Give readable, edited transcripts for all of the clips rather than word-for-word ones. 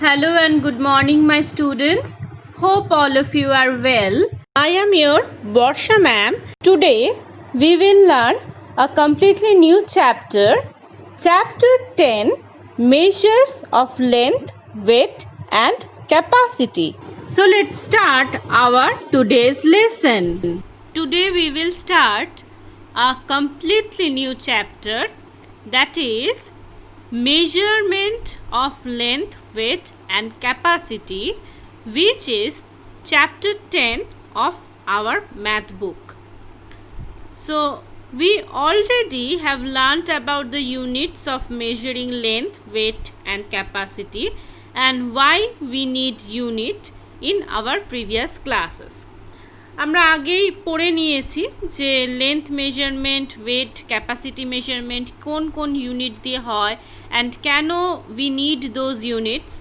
Hello and good morning, my students. Hope all of you are well. I am your Borsha ma'am. Today we will learn a completely new chapter. Chapter 10, Measures of Length, Weight and Capacity. So let's start our today's lesson. Today we will start a completely new chapter, that is measurement of length, weight and capacity, which is chapter 10 of our math book. So we already have learnt about the units of measuring length, weight and capacity and why we need unit in our previous classes. আমরা আগেই পড়ে নিয়েছি যে length measurement, weight, capacity measurement কোন কোন unit দিয়ে হয় and কেন we need those units.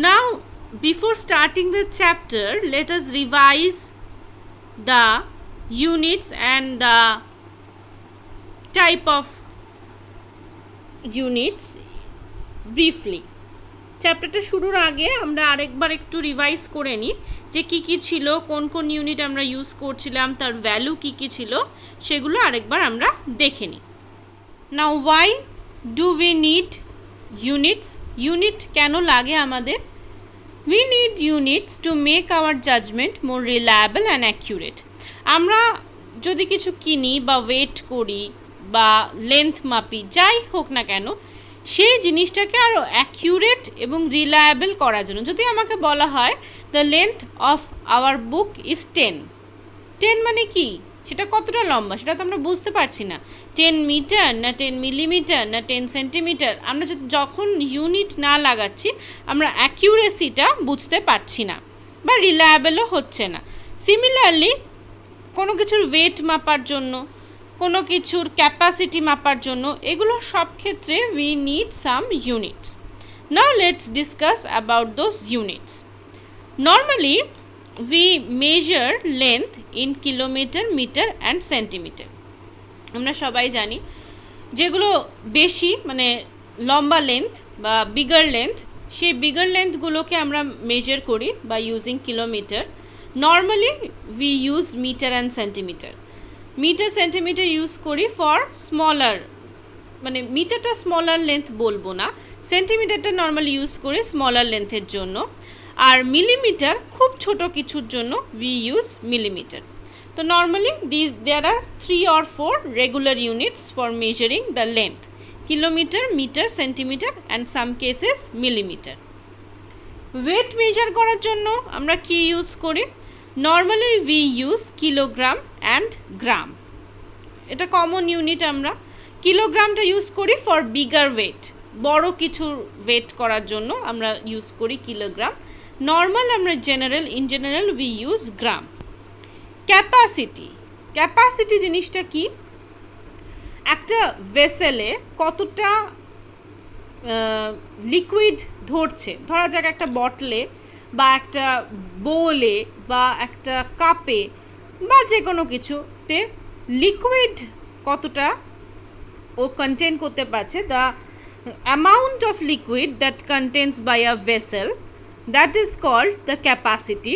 Now before starting the chapter let us revise the units and the type of units briefly. চ্যাপ্টারটা শুরুর আগে আমরা আরেকবার একটু রিভাইজ করে নিই যে কি কি ছিল, কোন কোন ইউনিট আমরা ইউজ করছিলাম, তার ভ্যালু কি কি ছিল সেগুলো আরেকবার আমরা দেখে নিই। Now why do we need units? Unit কেন লাগে আমাদের? We need units to make our judgement more reliable and accurate. আমরা যদি কিছু কিনি বা ওয়েট করি বা লেন্থ মাপি, যাই হোক না কেন, সেই জিনিসটাকে আরও অ্যাকিউরেট এবং রিলায়েবল করার জন্য যদি আমাকে বলা হয় the length of our book is 10 মানে কি, সেটা কতটা লম্বা সেটা তো আমরা বুঝতে পারছি না। 10 মিটার না 10 মিলিমিটার না 10 সেন্টিমিটার, আমরা যখন ইউনিট না লাগাচ্ছি আমরা অ্যাকিউরেসিটা বুঝতে পারছি না বা রিলায়েবলও হচ্ছে না। সিমিলারলি কোনো কিছুর ওয়েট মাপার জন্য, কোনো কিছুর ক্যাপাসিটি মাপার জন্য, এগুলো সব ক্ষেত্রে we need some units. Now let's discuss about those units. Normally we measure length in kilometre, metre and centimetre. আমরা সবাই জানি যেগুলো বেশি মানে লম্বা লেন্থ বা বিগার লেন্থ, সেই বিগার লেন্থগুলোকে আমরা মেজার করি বা using kilometre. Normally we use metre and centimetre. Metre centimetre use করি ফর স্মলার, মানে মিটারটা স্মলার লেন্থ বলবো না, সেন্টিমিটারটা নর্মালি ইউজ করি স্মলার লেন্থের জন্য, আর মিলিমিটার খুব ছোট কিছুর জন্য উই ইউজ মিলিমিটার। তো normally there are 3 or 4 regular units for measuring the length: kilometre, metre, centimetre and some cases millimetre. Weight measure করার জন্য আমরা কি ইউজ করি? Normally we use kilogram and gram, এটা কমন ইউনিট। আমরা কিলোগ্রামটা use করি ফর বিগার ওয়েট, বড় কিছু ওয়েট করার জন্য আমরা ইউজ করি কিলোগ্রাম। নর্মাল আমরা in general we use gram. Capacity জিনিসটা কি? একটা ভেসেলে কতটা লিকুইড ধরছে, ধরা যাক একটা বটলে বা একটা বোলে বা একটা কাপে বা যে কোনো কিছুতে লিকুইড কতটা ও কন্টেন করতে পারছে, the amount of liquid that contains by a vessel, that is called the capacity.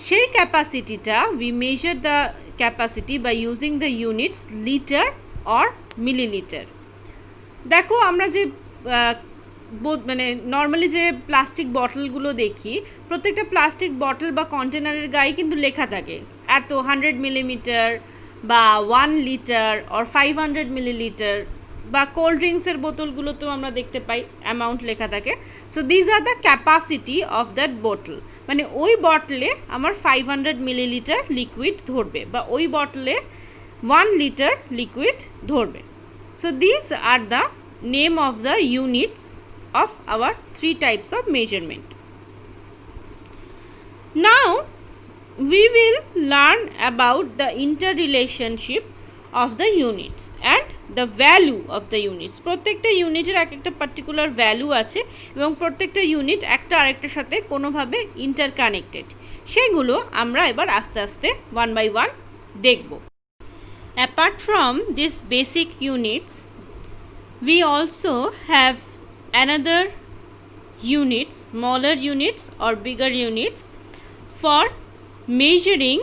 সেই ক্যাপাসিটিটা we measure the capacity by using the units litre or millilitre. দেখো আমরা যে মানে নর্মালি যে প্লাস্টিক বটলগুলো দেখি, প্রত্যেকটা প্লাস্টিক বটল বা কন্টেনারের গায়ে কিন্তু লেখা থাকে এত 100 মিলিমিটার বা 1 লিটার অর 500 মিলিলিটার, বা কোল্ড ড্রিঙ্কসের বোতলগুলোতেও আমরা দেখতে পাই অ্যামাউন্ট লেখা থাকে। So these are the capacity of that bottle, মানে ওই বটলে আমার 500 মিলিলিটার লিকুইড ধরবে বা ওই বটলে 1 লিটার লিকুইড ধরবে। So these are the name of the units of our 3 types of measurement. Now we will learn about the interrelationship of the units and the value of the units. প্রত্যেকটা ইউনিটের একটা particular value আছে এবং প্রত্যেকটা unit একটা আরেকটার সাথে কোনোভাবে ইন্টারকানেক্টেড, সেগুলো আমরা এবার আস্তে আস্তে ওয়ান বাই ওয়ান দেখব। Apart from these basic units, we also have another units, smaller units or bigger units for measuring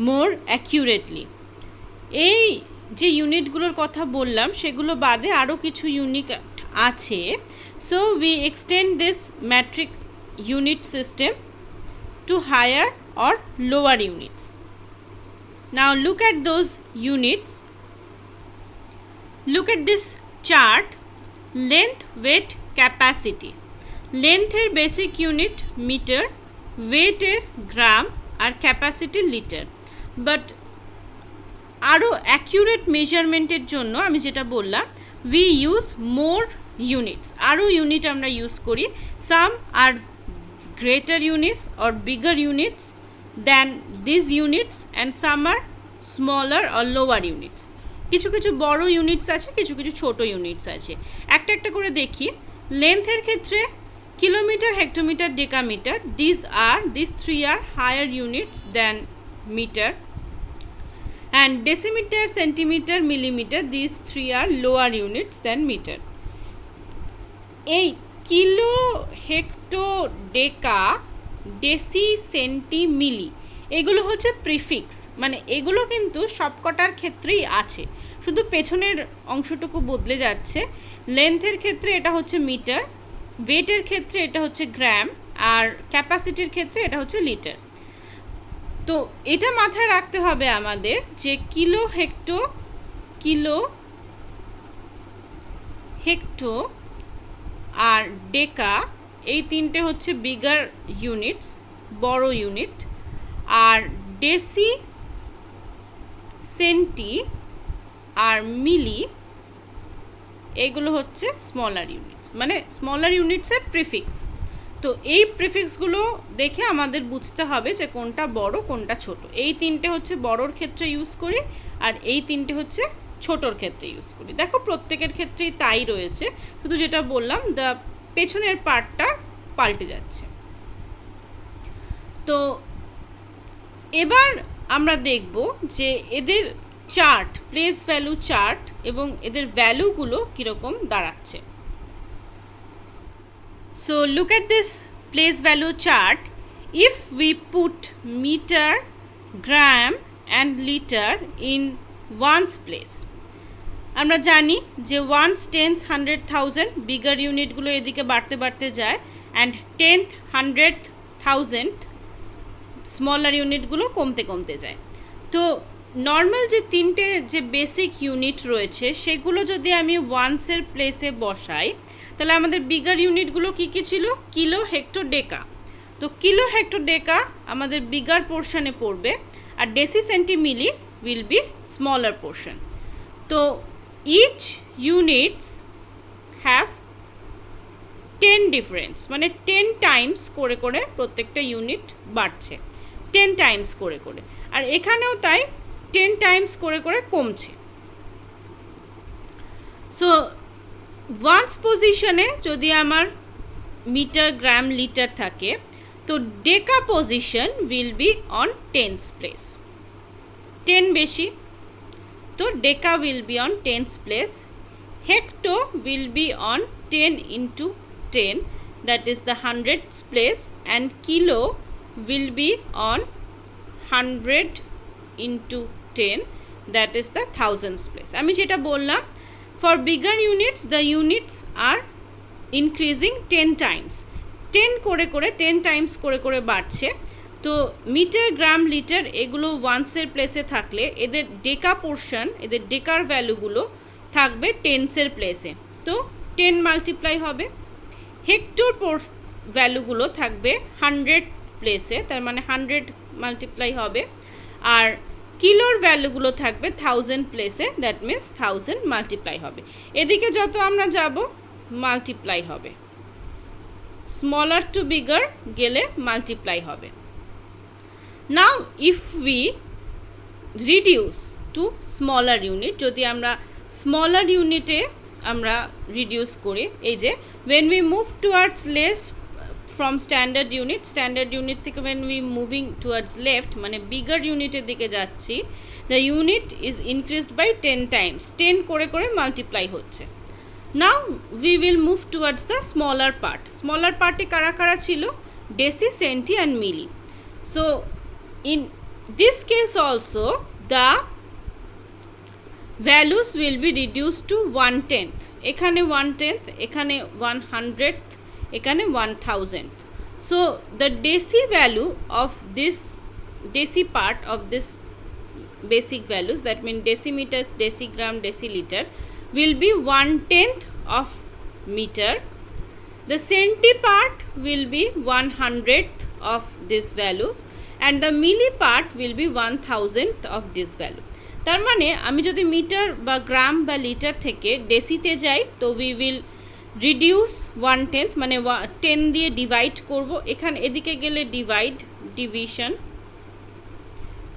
more accurately. এই যে ইউনিটগুলোর কথা বললাম সেগুলো বাদে আরও কিছু ইউনিট আছে. So we extend this metric unit system to higher or lower units. Now look at those units. Look at this chart. Length, weight, capacity. Length এর বেসিক ইউনিট মিটার, ওয়েট এর গ্রাম আর ক্যাপাসিটি লিটার. বাট আরও accurate মেজারমেন্টের জন্য আমি যেটা বললাম, we use more units. আরও unit আমরা use করি. সাম আর greater units or bigger units than these units and some are smaller or lower units. কিছু কিছু বড় ইউনিটস আছে, কিছু কিছু ছোট ইউনিটস আছে. একটা একটা করে দেখি. লেন্থের ক্ষেত্রে kilometre, hectometre, decametre, these three are higher units than meter. And decimeter, centimeter, millimeter, these three are lower units than meter. এই কিলো, হেক্টো, ডেকা, ডেসি, সেন্টি, মিলি এগুলো হচ্ছে প্রিফিক্স. মানে এগুলো কিন্তু সবকটার ক্ষেত্রেই আছে, শুধু পেছনের অংশটুকু বদলে যাচ্ছে. লেন্থের ক্ষেত্রে এটা হচ্ছে মিটার, ওয়েটের ক্ষেত্রে এটা হচ্ছে গ্রাম, আর ক্যাপাসিটির ক্ষেত্রে এটা হচ্ছে লিটার. তো এটা মাথায় রাখতে হবে আমাদের যে কিলো, হেক্টো আর ডেকা এই তিনটে হচ্ছে বিগার ইউনিটস, বড় ইউনিট. আর ডেসি, সেন্টি আর মিলি এগুলো হচ্ছে স্মলার ইউনিটস, মানে স্মলার ইউনিটসের প্রিফিক্স. তো এই প্রিফিক্সগুলো দেখে আমাদের বুঝতে হবে যে কোনটা বড় কোনটা ছোট. এই তিনটে হচ্ছে বড়র ক্ষেত্রে ইউজ করি, আর এই তিনটে হচ্ছে ছোটোর ক্ষেত্রে ইউজ করি. দেখো প্রত্যেকের ক্ষেত্রেই তাই রয়েছে, শুধু যেটা বললাম দ্য পেছনের পার্টটা পাল্টে যাচ্ছে. তো এবার আমরা দেখব যে এদের চার্ট, প্লেস ভ্যালু চার্ট এবং এদের ভ্যালুগুলো কীরকম দাঁড়াচ্ছে. So look at this place value chart. If we put meter, gram and liter in ones place, আমরা জানি যে ওয়ান্স, টেন্স, 100,000 বিগার ইউনিটগুলো এদিকে বাড়তে বাড়তে যায়, অ্যান্ড 10th, 100th, 1000 স্মলার ইউনিটগুলো কমতে কমতে যায়. তো নর্মাল যে তিনটে যে বেসিক ইউনিট রয়েছে সেগুলো যদি আমি ওয়ান্সের প্লেসে বসাই, তাহলে আমাদের বিগার ইউনিটগুলো কী কী ছিল? Kilo, hecto, deca. তো কিলো, হেক্টো, ডেকা আমাদের বিগার পোর্শনে পড়বে, আর deci, centi, milli will be smaller portion. তো ইচ ইউনিটস হ্যাভ 10 ডিফারেন্স, মানে 10 টাইমস করে করে প্রত্যেকটা ইউনিট বাড়ছে, 10 টাইমস করে করে. আর এখানেও তাই 10 টাইমস করে করে কমছে. সো ওয়ান্স পজিশনে যদি আমার মিটার, গ্রাম, লিটার থাকে, তো deca position will be on tens place. 10 বেশি, তো deca will be on tens place. Hecto will be on 10 into 10, that is the 100th place, and kilo will be on 100 into 10, that is the 1000th place. আমি যেটা বললাম, for bigger units the units are increasing 10 times, 10 করে করে 10 Times করে করে বাড়ছে. তো metre, গ্রাম, litre এগুলো ওয়ান্সের প্লেসে থাকলে এদের ডেকা পোর্শন, এদের ডেকার ভ্যালুগুলো থাকবে টেন্সের প্লেসে, তো 10 মাল্টিপ্লাই হবে. হেক্টোর ভ্যালুগুলো থাকবে 100 প্লেসে, তার মানে 100 মাল্টিপ্লাই হবে. আর কিলোর ভ্যালুগুলো থাকবে 1000 প্লেসে, দ্যাট মিন্স 1000 মাল্টিপ্লাই হবে. এদিকে যত আমরা যাব মাল্টিপ্লাই হবে, স্মলার টু বিগার গেলে মাল্টিপ্লাই হবে. নাও if we reduce to smaller unit, যদি আমরা স্মলার ইউনিটে আমরা রিডিউস করি, এই যে when we move towards less from standard unit থেকে when we moving towards left, মানে bigger unit-এর দিকে যাচ্ছি, the unit is increased by 10 times, 10 করে করে multiply হচ্ছে. Now we will move towards the smaller part. Smaller part e kara kara chilo? Deci, centi and milli. So in this case also the values will be reduced to 1/10. এখানে 1/10, এখানে 100th, এখানে 1000th. So the deci value of this deci part of this basic values, that means decimeters, decigram, deciliter, will be 1/10 of meter. The centi part will be 100th of this values and the milli part will be 1000th of this value. তার মানে আমি যদি metre বা গ্রাম বা litre থেকে ডেসিতে যাই তো we will reduce 1/10, মানে 10 দিয়ে ডিভাইড করব। এখানে এদিকে গেলে ডিভিশন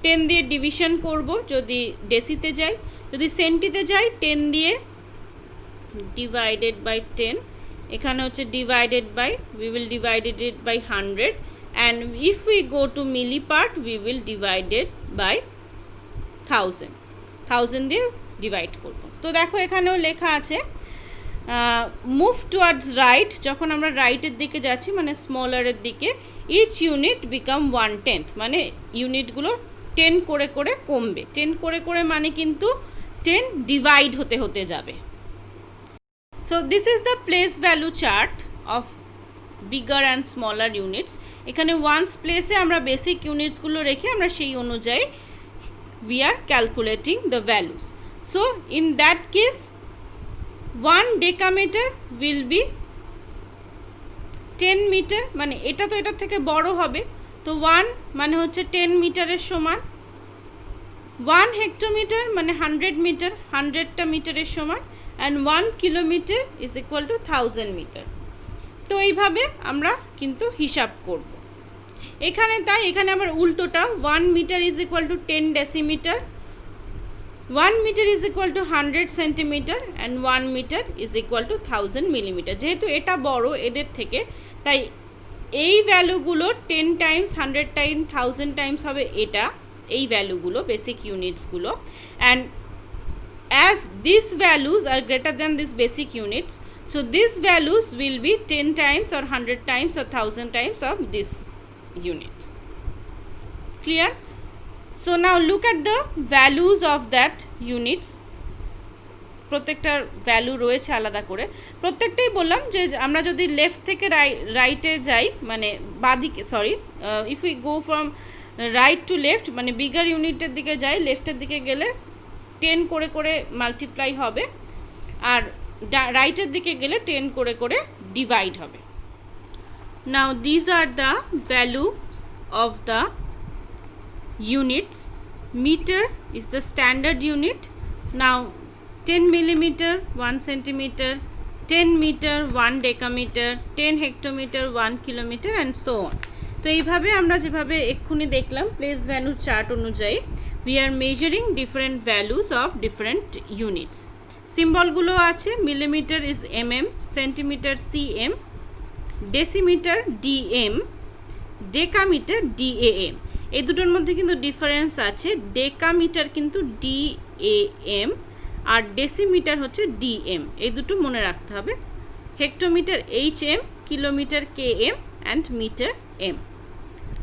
10 দিয়ে ডিভিশন করব যদি ডেসিতে যাই। যদি সেন্টিতে যাই 10 দিয়ে ডিভাইডেড বাই 10, এখানে হচ্ছে divided by, we will divided it by 100 and if we go to milli part we will divided by 1000 দিয়ে ডিভাইড করব। তো দেখো এখানেও লেখা আছে মুভ টুয়ার্ডস রাইট, যখন আমরা রাইটের দিকে যাচ্ছি মানে স্মলারের দিকে, ইচ ইউনিট বিকাম 1/10, মানে ইউনিটগুলো 10 করে করে কমবে। 10 করে করে মানে কিন্তু 10 ডিভাইড হতে হতে যাবে। So this is the place value chart of bigger and smaller units. এখানে ওয়ান্স প্লেসে আমরা বেসিক ইউনিটসগুলো রেখে আমরা সেই অনুযায়ী we are calculating the values. So in that case 1 decameter will be 10 meter, মানে এটা তো এটার থেকে বড় হবে, তো 1 মানে হচ্ছে 10 মিটারের সমান। 1 হেক্টোমিটার মানে 100 মিটার, 100টা মিটারের সমান, and 1 kilometre is equal to 1000 metre. তো এইভাবে আমরা কিন্তু হিসাব করব। এখানে তাই এখানে আবার উল্টোটা, 1 metre is equal to 10 decimetre, 1 metre is equal to 100 centimetre and 1 metre is equal to 1000 millimetre. যেহেতু এটা বড় এদের থেকে, তাই এই ভ্যালুগুলো 10 টাইমস, 100 টাইমস, 1000 টাইমস হবে এটা, এই ভ্যালুগুলো বেসিক ইউনিটসগুলো। And as this values are greater than this basic units, so these values will be 10 times or 100 times or 1000 times of this units. Clear? So now look at the values of that units. প্রত্যেকটার value রয়েছে আলাদা করে। প্রত্যেকটাই বললাম যে আমরা যদি left থেকে রাইটে যাই, মানে বাঁদিকে, sorry, if we go from right to left, মানে বিগার ইউনিটের দিকে যাই, লেফটের দিকে গেলে 10 করে করে মাল্টিপ্লাই হবে, আর রাইটের দিকে গেলে 10 করে করে ডিভাইড হবে। Now these are the values of the units. Meter is the standard unit. Now 10 millimeter 1 centimeter, 10 meter 1 decameter, 10 hectometer 1 kilometer and so on. তো এইভাবে আমরা যেভাবে এক্ষুনি দেখলাম প্লেস ভ্যালু চার্ট অনুযায়ী we are measuring different values of different units. সিম্বলগুলো আছে, millimetre is mm, centimetre cm, decimetre DM, decametre DAM. এই দুটোর মধ্যে কিন্তু ডিফারেন্স আছে, ডেকামিটার কিন্তু ডিএএম আর ডেসিমিটার হচ্ছে ডিএম, এই দুটো মনে রাখতে হবে। Hectometre HM, kilometre KM and metre M.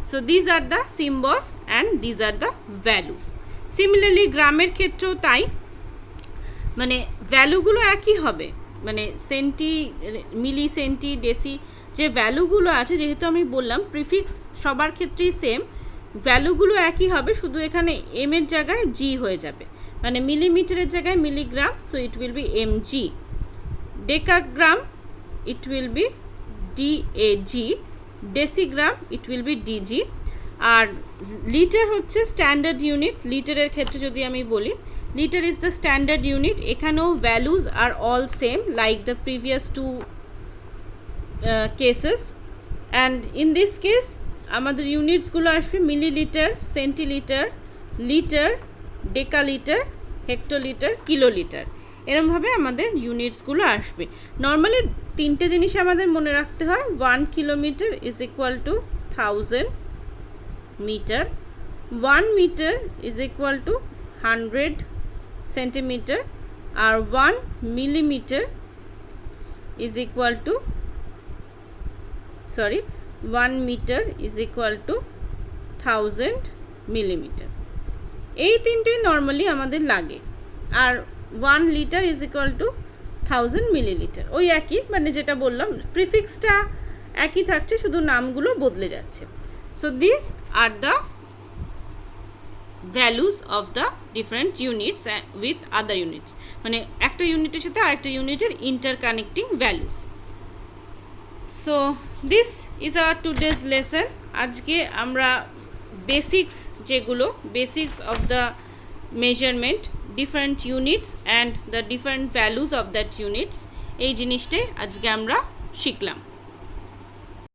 So these are the symbols and these are the values. Similarly গ্রামের ক্ষেত্রেও তাই, মানে ভ্যালুগুলো একই হবে, মানে সেন্টি, মিলি, সেন্টি, ডেসি যে ভ্যালুগুলো আছে, যেহেতু আমি বললাম প্রিফিক্স সবার ক্ষেত্রেই সেম, ভ্যালুগুলো একই হবে, শুধু এখানে এম এর জায়গায় জি হয়ে যাবে, মানে মিলিমিটারের জায়গায় milligram, so it will be mg, decagram it will be DAG, decigram it will be DG, আর লিটার হচ্ছে স্ট্যান্ডার্ড ইউনিট। লিটারের ক্ষেত্রে যদি আমি বলি, liter is the standard unit, এখানেও values are all same like the previous two cases, and in this case আমাদের ইউনিটসগুলো আসবে millilitre, centilitre, litre, decalitre, hectolitre, kilolitre, এরমভাবে আমাদের ইউনিটসগুলো আসবে। নর্মালি তিনটে জিনিস আমাদের মনে রাখতে হয়, 1 kilometre is equal to 1000 metre, 1 metre is equal to 100 centimetre, আর 1 millimetre is equal to 1 meter is equal to 1000 millimeter. এই তিনটে নর্মালি আমাদের লাগে। আর 1 litre is equal to 1000 millilitre, ওই একই, মানে যেটা বললাম প্রিফিক্সটা একই থাকছে, শুধু নামগুলো বদলে যাচ্ছে। So this are the values of the different units with other units, মানে একটা ইউনিটের সাথে আরেকটা ইউনিটের interconnecting values. So this is our today's lesson. আজকে আমরা বেসিক্স, যেগুলো basics of the measurement, different units and the different values of that units, এই জিনিসটাই আজকে আমরা শিখলাম।